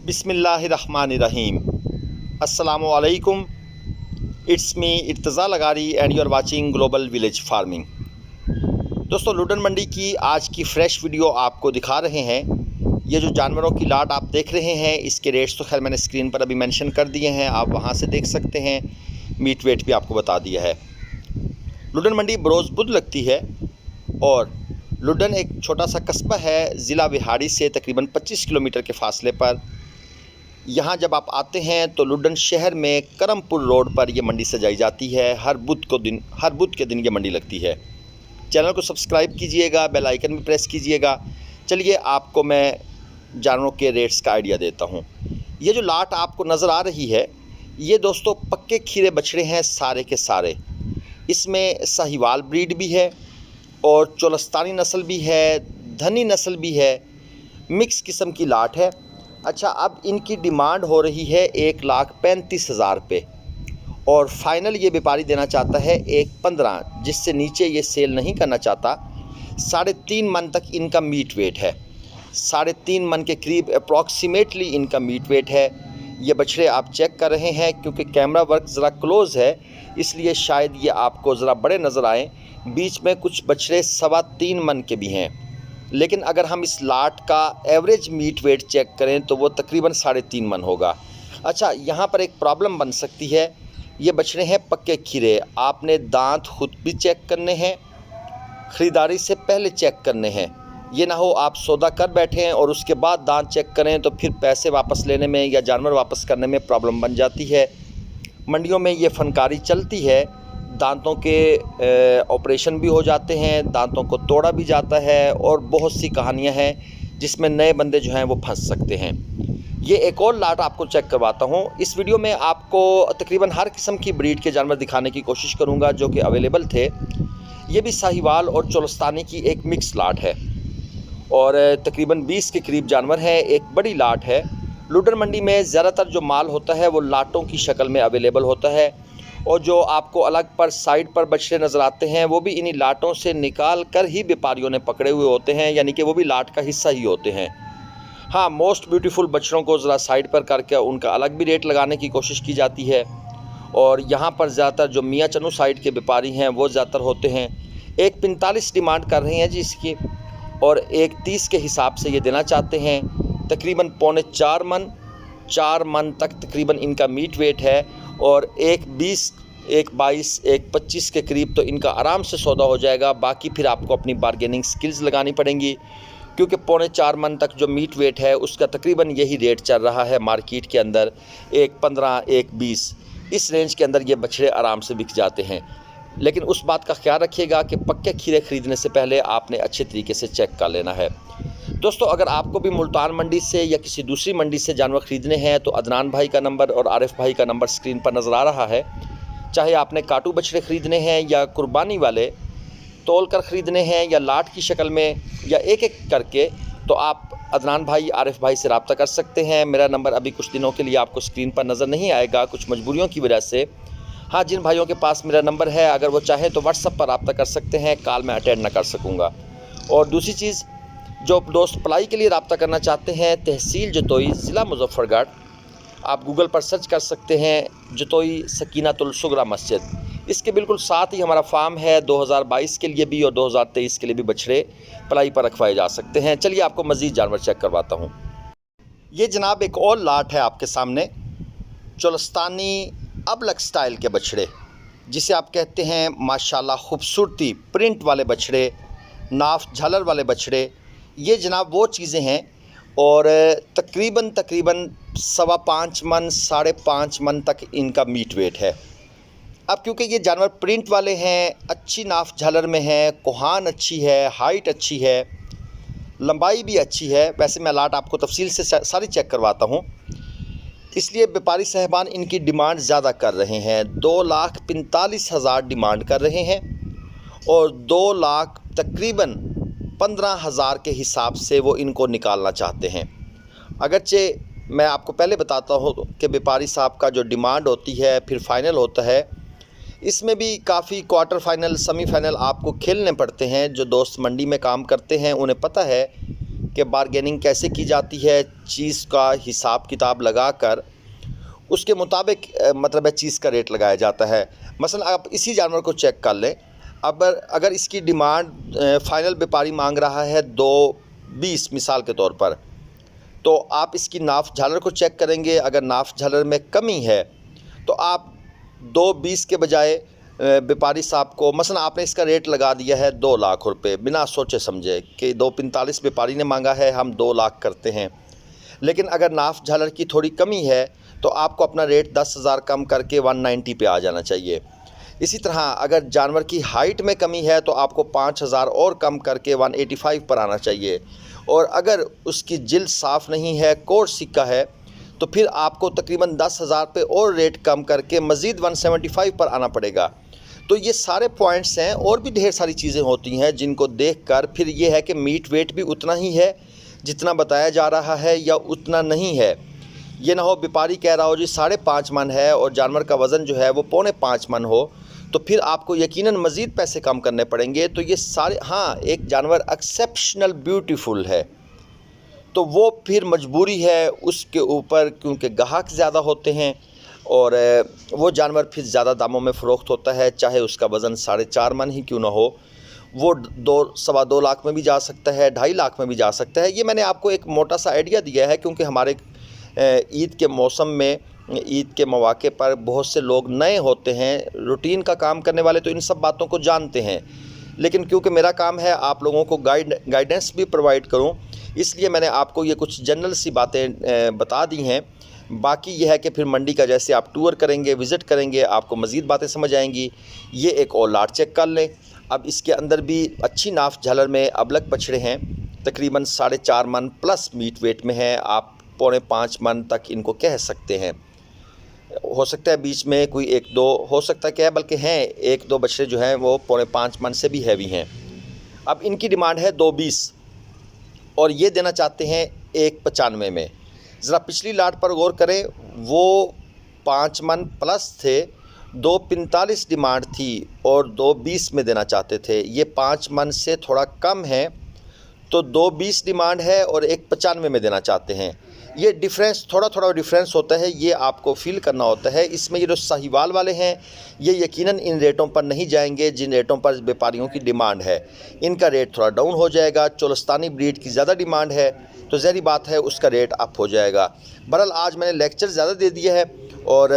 बिस्मिल्लाहिर्रहमानिर्रहीम। अस्सलामुअलैकुम। It's me Irtaza Lagari and you are watching global village farming. दोस्तों, लुडन मंडी की आज की फ़्रेश वीडियो आपको दिखा रहे हैं। ये जो जानवरों की लाट आप देख रहे हैं, इसके रेट्स तो खैर मैंने स्क्रीन पर अभी मेंशन कर दिए हैं, आप वहाँ से देख सकते हैं। मीट वेट भी आपको बता दिया है। लुडन मंडी बरोज़ बुध लगती है और लुडन एक छोटा सा कस्बा है ज़िला विहाड़ी से तकरीबन 25 किलोमीटर के फासले पर। यहाँ जब आप आते हैं तो लुडन शहर में करमपुर रोड पर ये मंडी सजाई जाती है। हर बुध के दिन ये मंडी लगती है। चैनल को सब्सक्राइब कीजिएगा, बेल आइकन भी प्रेस कीजिएगा। चलिए आपको मैं जानवरों के रेट्स का आइडिया देता हूँ। ये जो लाट आपको नज़र आ रही है, ये दोस्तों पक्के खीरे बछड़े हैं सारे के सारे। इसमें साहिवाल ब्रीड भी है और चोलस्तानी नस्ल भी है, धनी नस्ल भी है, मिक्स किस्म की लाट है। अच्छा, अब इनकी डिमांड हो रही है 1,35,000 रुपये और फाइनल ये व्यापारी देना चाहता है 1,15,000, जिससे नीचे ये सेल नहीं करना चाहता। 3.5 मन तक इनका मीट वेट है, 3.5 मन के करीब अप्रॉक्सीमेटली इनका मीट वेट है। ये बछड़े आप चेक कर रहे हैं, क्योंकि कैमरा वर्क ज़रा क्लोज़ है इसलिए शायद ये आपको ज़रा बड़े नज़र आएँ। बीच में कुछ बछड़े 3.25 मन के भी हैं, लेकिन अगर हम इस लाट का एवरेज मीट वेट चेक करें तो वो तकरीबन 3.5 मन होगा। अच्छा, यहाँ पर एक प्रॉब्लम बन सकती है। ये बछड़े हैं पक्के खीरे, आपने दांत खुद भी चेक करने हैं, ख़रीदारी से पहले चेक करने हैं। ये ना हो आप सौदा कर बैठे हैं और उसके बाद दांत चेक करें तो फिर पैसे वापस लेने में या जानवर वापस करने में प्रॉब्लम बन जाती है। मंडियों में ये फनकारी चलती है, दांतों के ऑपरेशन भी हो जाते हैं, दांतों को तोड़ा भी जाता है और बहुत सी कहानियां हैं जिसमें नए बंदे जो हैं वो फंस सकते हैं। ये एक और लाट आपको चेक करवाता हूं। इस वीडियो में आपको तकरीबन हर किस्म की ब्रीड के जानवर दिखाने की कोशिश करूंगा जो कि अवेलेबल थे। ये भी साहिवाल और चोलस्तानी की एक मिक्स लाट है और तकरीबन 20 के करीब जानवर हैं। एक बड़ी लाट है। लुडन मंडी में ज़्यादातर जो माल होता है वो लाटों की शक्ल में अवेलेबल होता है और जो आपको अलग पर साइड पर बछड़े नज़र आते हैं वो भी इन्हीं लाटों से निकाल कर ही व्यापारियों ने पकड़े हुए होते हैं, यानी कि वो भी लाट का हिस्सा ही होते हैं। हाँ, मोस्ट ब्यूटीफुल बछड़ों को ज़रा साइड पर करके उनका अलग भी रेट लगाने की कोशिश की जाती है और यहाँ पर ज़्यादातर जो मियाँ चन्नू साइड के व्यापारी हैं वो ज़्यादातर होते हैं। 1,45 डिमांड कर रहे हैं जी इसकी और 1,30 के हिसाब से ये देना चाहते हैं। तकरीबन 4 मन तक तकरीबन इनका मीट वेट है और 1,20, 1,22, 1,25 के करीब तो इनका आराम से सौदा हो जाएगा। बाकी फिर आपको अपनी बार्गेनिंग स्किल्स लगानी पड़ेंगी, क्योंकि 4.25 मन तक जो मीट वेट है उसका तकरीबन यही रेट चल रहा है मार्केट के अंदर। 1,15, 1,20 इस रेंज के अंदर ये बछड़े आराम से बिक जाते हैं। लेकिन उस बात का ख्याल रखिएगा कि पक्के खीरे ख़रीदने से पहले आपने अच्छे तरीके से चेक कर लेना है। दोस्तों, अगर आपको भी मुल्तान मंडी से या किसी दूसरी मंडी से जानवर ख़रीदने हैं तो अदनान भाई का नंबर और आरिफ भाई का नंबर स्क्रीन पर नज़र आ रहा है। चाहे आपने काटू बछड़े ख़रीदने हैं या कुर्बानी वाले तोल कर ख़रीदने हैं या लाट की शक्ल में या एक एक करके, तो आप अदनान भाई, आरिफ भाई से रब्ता कर सकते हैं। मेरा नंबर अभी कुछ दिनों के लिए आपको स्क्रीन पर नज़र नहीं आएगा, कुछ मजबूरियों की वजह से। हाँ, जिन भाइयों के पास मेरा नंबर है, अगर वो चाहे तो व्हाट्सएप पर रब्ता कर सकते हैं, कॉल में अटेंड ना कर सकूँगा। और दूसरी चीज़, जो दोस्त पलाई के लिए रब्ता करना चाहते हैं, तहसील जतोई, ज़िला मुजफ्फरगढ़, आप गूगल पर सर्च कर सकते हैं जतोई सकीनतुल सुगरा मस्जिद। इसके बिल्कुल साथ ही हमारा फार्म है। 2022 के लिए भी और 2023 के लिए भी बछड़े पलाई पर रखवाए जा सकते हैं। चलिए आपको मज़ीद जानवर चेक करवाता हूँ। ये जनाब एक और लाट है आपके सामने, चोलस्तानी अबलक स्टाइल के बछड़े, जिसे आप कहते हैं माशाल्लाह खूबसूरती प्रिंट वाले बछड़े, नाफ झालर वाले बछड़े। ये जनाब वो चीज़ें हैं और तकरीबन 5.25 मन, 5.5 मन तक इनका मीट वेट है। अब क्योंकि ये जानवर प्रिंट वाले हैं, अच्छी नाफ झालर में है, कोहान अच्छी है, हाइट अच्छी है, लंबाई भी अच्छी है। वैसे मैं लाट आपको तफसील से सारी चेक करवाता हूँ, इसलिए व्यापारी साहबान इनकी डिमांड ज़्यादा कर रहे हैं। 2,45,000 डिमांड कर रहे हैं और 2 लाख तकरीबन 15,000 के हिसाब से वो इनको निकालना चाहते हैं। अगरचे मैं आपको पहले बताता हूँ कि व्यापारी साहब का जो डिमांड होती है फिर फाइनल होता है, इसमें भी काफ़ी क्वार्टर फाइनल, सेमीफाइनल आपको खेलने पड़ते हैं। जो दोस्त मंडी में काम करते हैं उन्हें पता है कि बारगेनिंग कैसे की जाती है, चीज़ का हिसाब किताब लगाकर उसके मुताबिक मतलब है चीज़ का रेट लगाया जाता है। मसलन आप इसी जानवर को चेक कर लें, अब अगर इसकी डिमांड फ़ाइनल व्यापारी मांग रहा है 2.20 मिसाल के तौर पर, तो आप इसकी नाफ झालर को चेक करेंगे। अगर नाफ झालर में कमी है तो आप 2.20 के बजाय व्यापारी साहब को मसलन आपने इसका रेट लगा दिया है 2 लाख रुपए बिना सोचे समझे कि 2.45 व्यापारी ने मांगा है, हम 2 लाख करते हैं। लेकिन अगर नाफ झालर की थोड़ी कमी है तो आपको अपना रेट 10,000 कम करके 190 पे आ जाना चाहिए। इसी तरह अगर जानवर की हाइट में कमी है तो आपको 5,000 और कम करके 185 पर आना चाहिए। और अगर उसकी जिल्द साफ़ नहीं है, कोर्स सिक्का है, तो फिर आपको तकरीबन 10,000 पे और रेट कम करके मज़ीद 175 पर आना पड़ेगा। तो ये सारे पॉइंट्स हैं, और भी ढेर सारी चीज़ें होती हैं जिनको देखकर फिर ये है कि मीट वेट भी उतना ही है जितना बताया जा रहा है या उतना नहीं है। ये ना हो व्यापारी कह रहा हो जी 5.5 मन है और जानवर का वज़न जो है वो 4.25 मन हो, तो फिर आपको यकीनन मज़ीद पैसे कम करने पड़ेंगे। तो ये सारे, हाँ, एक जानवर एक्सेप्शनल ब्यूटीफुल है तो वो फिर मजबूरी है उसके ऊपर, क्योंकि ग्राहक ज़्यादा होते हैं और वो जानवर फिर ज़्यादा दामों में फ़रोख्त होता है, चाहे उसका वज़न 4.5 मन ही क्यों ना हो। वो 2-2.25 लाख में भी जा सकता है, 2.5 लाख में भी जा सकता है। ये मैंने आपको एक मोटा सा आइडिया दिया है, क्योंकि हमारे ईद के मौसम में, ईद के मौके पर बहुत से लोग नए होते हैं, रूटीन का काम करने वाले तो इन सब बातों को जानते हैं, लेकिन क्योंकि मेरा काम है आप लोगों को गाइडेंस भी प्रोवाइड करूं, इसलिए मैंने आपको ये कुछ जनरल सी बातें बता दी हैं। बाकी यह है कि फिर मंडी का जैसे आप टूर करेंगे, विज़िट करेंगे, आपको मज़ीद बातें समझ आएंगी। ये एक और लाट चेक कर लें। अब इसके अंदर भी अच्छी नाफ झालर में अबलग बछड़े हैं, तकरीबन 4.5 मन प्लस मीट वेट में है। आप 4.5 मन तक इनको कह सकते हैं। हो सकता है बीच में कोई 1-2 हो सकता है, क्या है, बल्कि हैं 1-2 बछड़े जो हैं वो 4.5 मन से भी हैवी हैं। अब इनकी डिमांड है 2.20 और ये देना चाहते हैं 1.95 में। ज़रा पिछली लाट पर गौर करें, वो 5 मन प्लस थे, 2.45 डिमांड थी और 2.20 में देना चाहते थे। ये 5 मन से थोड़ा कम है तो 2.20 डिमांड है और 1.95 में देना चाहते हैं। ये डिफरेंस, थोड़ा डिफरेंस होता है, ये आपको फील करना होता है। इसमें ये जो साहिवाल वाले हैं ये यकीनन इन रेटों पर नहीं जाएंगे जिन रेटों पर व्यापारियों की डिमांड है। इनका रेट थोड़ा डाउन हो जाएगा। चोलस्तानी ब्रीड की ज़्यादा डिमांड है तो ज़ाहिर बात है उसका रेट अप हो जाएगा। बहरहाल आज मैंने लेक्चर ज़्यादा दे दिया है और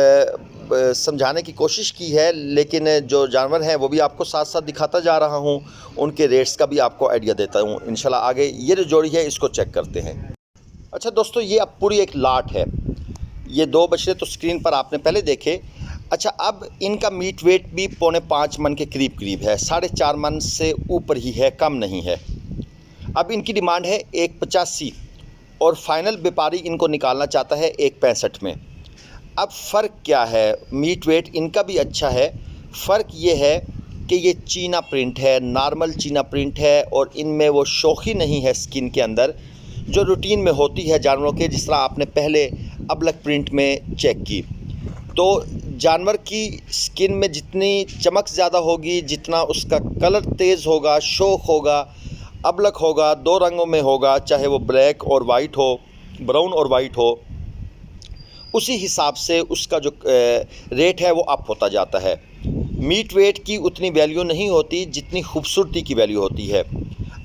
समझाने की कोशिश की है, लेकिन जो जानवर हैं वो भी आपको साथ साथ दिखाता जा रहा हूँ, उनके रेट्स का भी आपको आइडिया देता हूँ। इंशाल्लाह आगे ये जो जोड़ी है इसको चेक करते हैं। अच्छा दोस्तों, ये अब पूरी एक लाट है। ये 2 बछड़े तो स्क्रीन पर आपने पहले देखे। अच्छा, अब इनका मीट वेट भी 4.5 मन के करीब है, 4.5 मन से ऊपर ही है, कम नहीं है। अब इनकी डिमांड है 1.85 और फाइनल व्यापारी इनको निकालना चाहता है 1.65 में। अब फ़र्क क्या है? मीट वेट इनका भी अच्छा है। फ़र्क ये है कि ये चीना प्रिंट है, नॉर्मल चीना प्रिंट है और इनमें वो शोखी नहीं है स्किन के अंदर जो रूटीन में होती है जानवरों के, जिस तरह आपने पहले अबलग प्रिंट में चेक की। तो जानवर की स्किन में जितनी चमक ज़्यादा होगी, जितना उसका कलर तेज़ होगा, शोख होगा, अबलग होगा, 2 रंगों में होगा, चाहे वो ब्लैक और वाइट हो, ब्राउन और वाइट हो, उसी हिसाब से उसका जो रेट है वो अप होता जाता है। मीट वेट की उतनी वैल्यू नहीं होती जितनी खूबसूरती की वैल्यू होती है।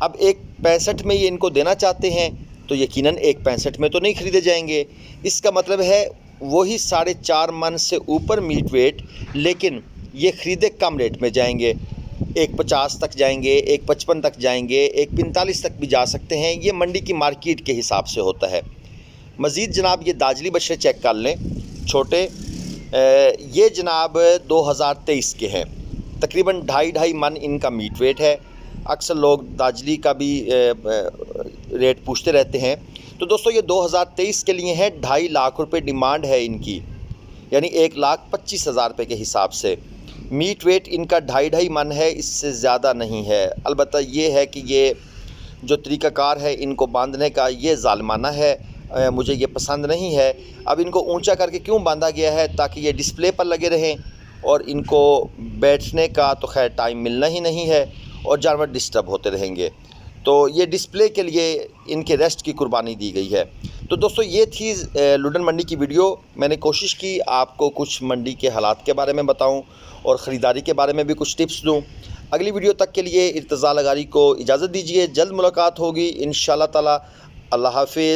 अब 1.65 में ये इनको देना चाहते हैं तो यकीनन 1.65 में तो नहीं ख़रीदे जाएंगे। इसका मतलब है वही 4.5 मन से ऊपर मीट वेट, लेकिन ये ख़रीदे कम रेट में जाएंगे। 1.50 तक जाएंगे, 1.55 तक जाएंगे, 1.45 तक भी जा सकते हैं। ये मंडी की मार्केट के हिसाब से होता है। मज़ीद जनाब ये दाजली बछड़े चेक कर लें, छोटे, ये जनाब 2023 के हैं, तकरीबन 2.5 मन इनका मीट वेट है। अक्सर लोग दाजली का भी रेट पूछते रहते हैं। तो दोस्तों ये 2023 के लिए है, 2.5 लाख रुपए डिमांड है इनकी, यानी 1,25,000 रुपये के हिसाब से। मीट वेट इनका 2.5 मन है, इससे ज़्यादा नहीं है। अलबत्ता ये है कि ये जो तरीक़ाकार है इनको बांधने का ये ज़ालिमाना है, मुझे ये पसंद नहीं है। अब इनको ऊंचा करके क्यों बांधा गया है? ताकि ये डिस्प्ले पर लगे रहें और इनको बैठने का तो खैर टाइम मिलना ही नहीं है और जानवर डिस्टर्ब होते रहेंगे। तो ये डिस्प्ले के लिए इनके रेस्ट की कुर्बानी दी गई है। तो दोस्तों ये थी लुडन मंडी की वीडियो। मैंने कोशिश की आपको कुछ मंडी के हालात के बारे में बताऊं और ख़रीदारी के बारे में भी कुछ टिप्स दूं। अगली वीडियो तक के लिए इर्तज़ा लगारी को इजाज़त दीजिए। जल्द मुलाकात होगी इंशाअल्लाह ताला। अल्लाह हाफ़िज़।